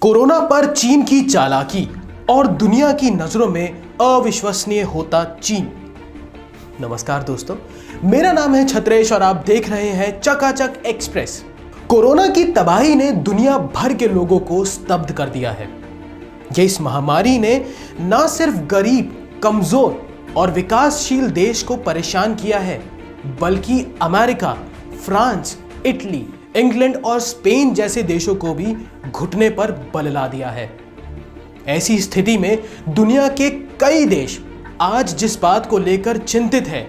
Corona पर चीन की चालाकी और दुनिया की नजरों में अविश्वसनीय होता चीन। नमस्कार दोस्तों, मेरा नाम है छत्रेश और आप देख रहे हैं चकाचक एक्सप्रेस। कोरोना की तबाही ने दुनिया भर के लोगों को स्तब्ध कर दिया है। ये इस महामारी ने ना सिर्फ गरीब, कमजोर और विकासशील देश को परेशान किया है, बल्कि अमेरिका, फ्रांस, इटली, इंग्लैंड और स्पेन जैसे देशों को भी घुटने पर बल ला दिया है। ऐसी स्थिति में दुनिया के कई देश आज जिस बात को लेकर चिंतित है,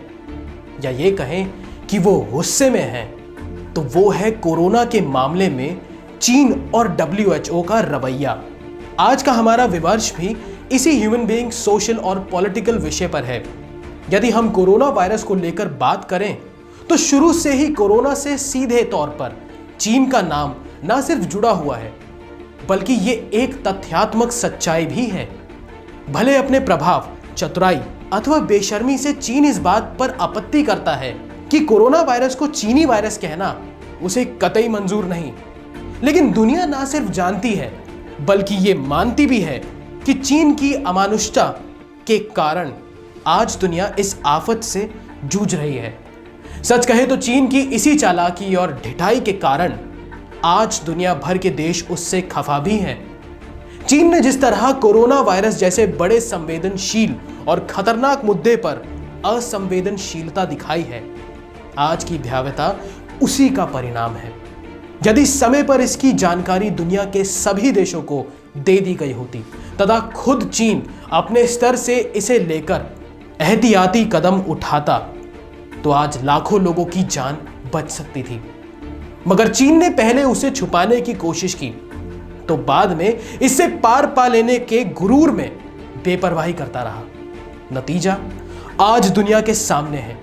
या ये कहें कि वो गुस्से में हैं, तो वो है कोरोना के मामले में चीन और WHO का रवैया। आज का हमारा विमर्श भी इसी ह्यूमन बीइंग, सोशल और पॉलिटिकल विषय पर है। यदि हम कोरोना वायरस को लेकर बात करें तो शुरू से ही कोरोना से सीधे तौर पर चीन का नाम ना सिर्फ जुड़ा हुआ है, बल्कि ये एक तथ्यात्मक सच्चाई भी है। भले अपने प्रभाव, चतुराई अथवा बेशर्मी से चीन इस बात पर आपत्ति करता है कि कोरोना वायरस को चीनी वायरस कहना उसे कतई मंजूर नहीं, लेकिन दुनिया ना सिर्फ जानती है बल्कि ये मानती भी है कि चीन की अमानुषता के कारण आज दुनिया इस आफत से जूझ रही है। सच कहे तो चीन की इसी चालाकी और ढिठाई के कारण आज दुनिया भर के देश उससे खफा भी हैं। चीन ने जिस तरह कोरोना वायरस जैसे बड़े संवेदनशील और खतरनाक मुद्दे पर असंवेदनशीलता दिखाई है, आज की भयावहता उसी का परिणाम है। यदि समय पर इसकी जानकारी दुनिया के सभी देशों को दे दी गई होती तथा खुद चीन अपने स्तर से इसे लेकर एहतियाती कदम उठाता, तो आज लाखों लोगों की जान बच सकती थी। मगर चीन ने पहले उसे छुपाने की कोशिश की, तो बाद में इससे पार पा लेने के गुरूर में बेपरवाही करता रहा। नतीजा आज दुनिया के सामने है।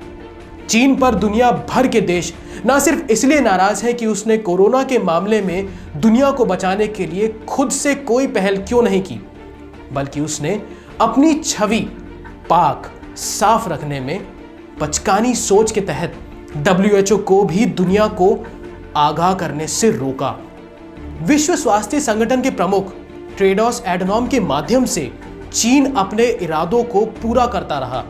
चीन पर दुनिया भर के देश ना सिर्फ इसलिए नाराज है कि उसने कोरोना के मामले में दुनिया को बचाने के लिए खुद से कोई पहल क्यों नहीं की, बल्कि उसने अपनी छवि पाक साफ रखने में बचकानी सोच के तहत WHO को भी दुनिया को आगाह करने से रोका। विश्व स्वास्थ्य संगठन के प्रमुख टेड्रोस एडनॉम के माध्यम से चीन अपने इरादों को पूरा करता रहा।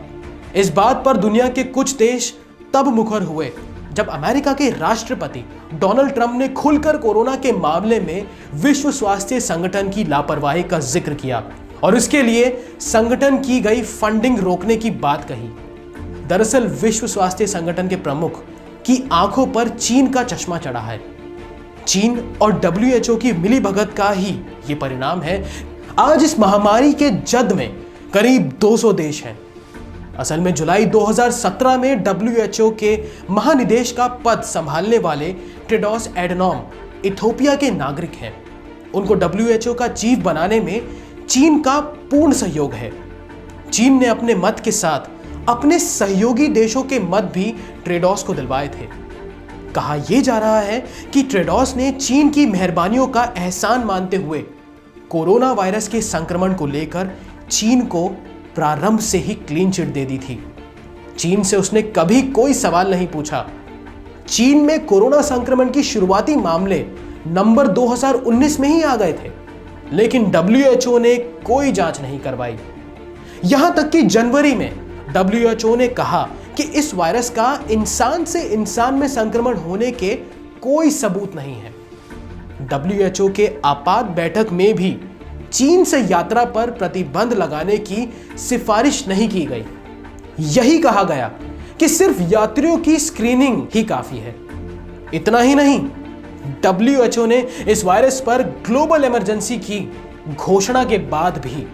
इस बात पर दुनिया के कुछ देश तब मुखर हुए जब अमेरिका के राष्ट्रपति डोनाल्ड ट्रंप ने खुलकर कोरोना के मामले में विश्व स्वास्थ्य संगठन की लापरवाही का जिक्र किया और इसके लिए संगठन की गई फंडिंग रोकने की बात कही। दरअसल विश्व स्वास्थ्य संगठन के प्रमुख की आंखों पर चीन का चश्मा चढ़ा है। चीन और WHO की मिलीभगत का ही ये परिणाम है। आज इस महामारी के जद में करीब 200 देश हैं। असल में जुलाई 2017 में WHO के महानिदेश का पद संभालने वाले टेड्रोस एडनॉम इथियोपिया के नागरिक हैं। उनको WHO का चीफ बनाने में चीन का पूर्ण सहयोग है। चीन ने अपने मत के साथ अपने सहयोगी देशों के मत भी टेड्रोस को दिलवाए थे। कहा यह जा रहा है कि टेड्रोस ने चीन की मेहरबानियों का एहसान मानते हुए कोरोना वायरस के संक्रमण को लेकर चीन को प्रारंभ से ही क्लीन चिट दे दी थी। चीन से उसने कभी कोई सवाल नहीं पूछा। चीन में कोरोना संक्रमण की शुरुआती मामले नंबर 2019 में ही आ गए थे, लेकिन WHO ने कोई जांच नहीं करवाई। यहां तक कि जनवरी में WHO ने कहा कि इस वायरस का इंसान से इंसान में संक्रमण होने के कोई सबूत नहीं है। WHO के आपात बैठक में भी चीन से यात्रा पर प्रतिबंध लगाने की सिफारिश नहीं की गई। यही कहा गया कि सिर्फ यात्रियों की स्क्रीनिंग ही काफी है। इतना ही नहीं, WHO ने इस वायरस पर ग्लोबल इमरजेंसी की घोषणा के बाद भी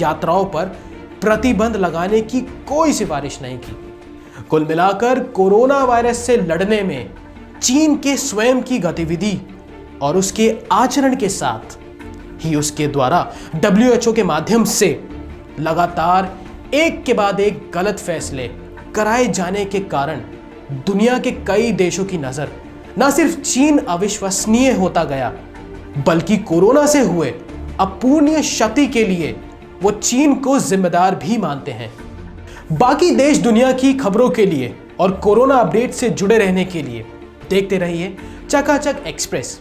यात्राओं पर प्रतिबंध लगाने की कोई सिफारिश नहीं की। कुल मिलाकर कोरोना वायरस से लड़ने में चीन के स्वयं की गतिविधि और उसके आचरण के साथ ही उसके द्वारा WHO के माध्यम से लगातार एक के बाद एक गलत फैसले कराए जाने के कारण दुनिया के कई देशों की नजर न सिर्फ चीन अविश्वसनीय होता गया, बल्कि कोरोना से हुए अपूरणीय क्षति के लिए वो चीन को जिम्मेदार भी मानते हैं। बाकी देश दुनिया की खबरों के लिए और कोरोना अपडेट से जुड़े रहने के लिए देखते रहिए चकाचक एक्सप्रेस।